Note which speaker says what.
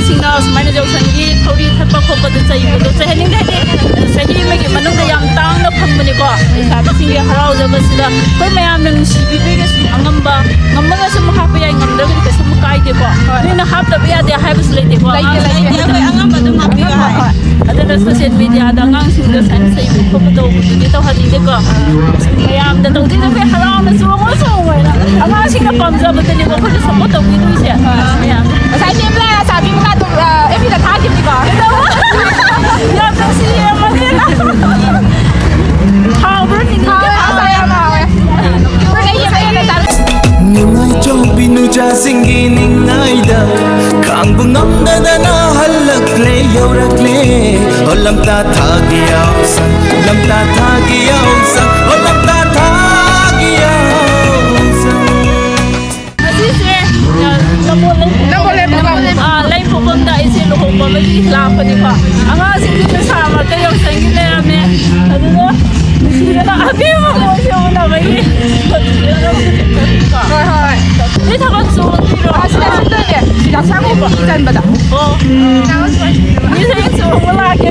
Speaker 1: ꯑꯉꯥꯡꯁꯤꯡꯅ ꯁꯨꯃꯥꯏꯅ ꯌꯥꯎꯁꯪꯒꯤ ꯊꯧꯔꯤ ꯊꯠꯄ ꯈꯣꯠꯄꯗ ꯆꯩꯕꯗꯣ ꯆꯩꯍꯟꯅꯤꯡꯗꯦ ꯍꯥꯏꯗꯤ ꯆꯍꯤ ꯑꯃꯒꯤ ꯃꯅꯨꯡꯗ ꯌꯥꯝ ꯇꯥꯡꯅ ꯐꯪꯕꯅꯤꯀꯣ ꯂꯩꯁꯥꯕꯤꯁꯤꯡꯒꯤ ꯍꯔꯥꯎꯖꯕꯁꯤꯗ ꯑꯩꯈꯣꯏ ꯃꯌꯥꯝꯅ ꯅꯨꯡꯁꯤꯕꯤꯕꯒꯤ ꯑꯉꯝꯕ ꯉꯝꯃꯒ ꯁꯨꯝ ꯍꯥꯞꯄ ꯌꯥꯏ ꯉꯝꯗ꯭ꯔꯒꯗꯤ ꯀꯩꯁꯨꯝ ꯀꯥꯏꯗꯦꯀꯣ ꯅꯣꯏꯅ ꯍꯥꯞꯇꯕ ꯌꯥꯗꯦ ꯍꯥꯏꯕꯁꯨ ꯂꯩꯇꯦꯀꯣ
Speaker 2: ꯑꯩꯈꯣꯏ ꯑꯉꯝꯕ ꯑꯗꯨꯝ ꯍꯥꯞꯄꯤꯌꯨ ꯍꯥꯏ
Speaker 1: ꯑꯗꯨꯅ ꯁꯣꯁꯤꯌꯦꯜ ꯃꯤꯗꯤꯌꯥꯗ ꯑꯉꯥꯡꯁꯤꯡꯗ ꯁꯨꯃꯥꯏꯅ ꯆꯩꯕ ꯈꯣꯠꯄ ꯇꯧꯕꯗꯨꯗꯤ ꯇꯧꯍꯟꯅꯤꯡꯗꯦꯀꯣ ꯃꯌꯥꯝꯗ ꯇꯧꯗꯣꯏꯗ ꯑꯩꯈꯣꯏ ꯍꯔꯥꯎꯅ ꯆꯣꯡꯉꯣ ꯆꯣꯡꯉꯣꯏꯅ ꯑꯉꯥꯡꯁꯤꯡꯅ ꯄꯥꯝꯖꯕꯗꯅꯦꯕ ꯑꯩꯈꯣꯏꯅ ꯁꯞꯄꯣꯔꯠ ꯇꯧꯕꯤꯗꯣꯏꯁꯦ ꯃꯌꯥꯝ
Speaker 2: ꯉꯁꯥꯏ ꯃꯦꯝꯅ ꯆꯥꯕꯤ ꯃꯉꯥꯗꯨ ꯑꯦꯐꯕꯤꯗ ꯊꯥꯈꯤꯕꯅꯤꯀꯣ
Speaker 1: ꯌꯥꯝ ꯅꯨꯡꯁꯤꯌꯦ ꯃꯅꯦꯅ ꯍꯥꯎꯕ꯭ꯔꯣ
Speaker 2: ꯌꯥꯝ ꯍꯥꯎꯋꯦ
Speaker 3: ꯅꯤꯡꯉꯥꯏ ꯆꯧꯕꯤ ꯅꯨꯆꯥꯁꯤꯡꯒꯤ ꯅꯤꯡꯉꯥꯏꯗ ꯈꯥꯡꯕ ꯉꯝꯗꯗꯅ ꯍꯜꯂꯛꯂꯦ ꯌꯧꯔꯛꯂꯦ ꯑꯣ ꯂꯝꯇꯥ ꯊꯥꯒꯤ ꯌꯥꯎꯁꯪ ꯂꯝꯇꯥ ꯊꯥꯒꯤ ꯌꯥꯎꯁꯪ ꯑꯣ ꯂꯝꯇꯥ ꯊꯥꯒꯤ ꯌꯥꯎꯁꯪ
Speaker 1: ꯉꯁꯤꯁꯦ ꯂꯩ ꯄꯣꯛꯐꯝꯗ ꯑꯩꯁꯦ ꯂꯨꯍꯣꯡꯕ ꯑꯃꯒꯤ ꯂꯥꯛꯄꯅꯤꯀꯣ ꯑꯉꯥꯡꯁꯤꯡꯁꯦ ꯅꯨꯡꯁꯥ ꯃꯔꯛꯇ ꯌꯥꯎꯁꯪꯒꯤ ꯂꯩꯔꯝꯃꯦ ꯑꯗꯨꯅ ꯅꯨꯡꯁꯤꯗꯅ ꯑꯕꯦꯝꯃ ꯃꯣꯏꯁꯦ ꯎꯅꯕꯒꯤ
Speaker 2: ꯍꯣꯏ ꯍꯣꯏ
Speaker 1: ꯅꯣꯏ ꯊꯕꯛ ꯆꯣꯡꯗꯣꯏꯔꯣ
Speaker 2: ꯁꯤꯗ ꯁꯤꯗꯅꯦ ꯁꯤꯗ ꯆꯪꯉꯨꯕ ꯆꯟꯕꯗ
Speaker 1: ꯑꯣ ꯃꯤꯁꯦ ꯆꯣꯡꯕ ꯂꯥꯛꯀꯦ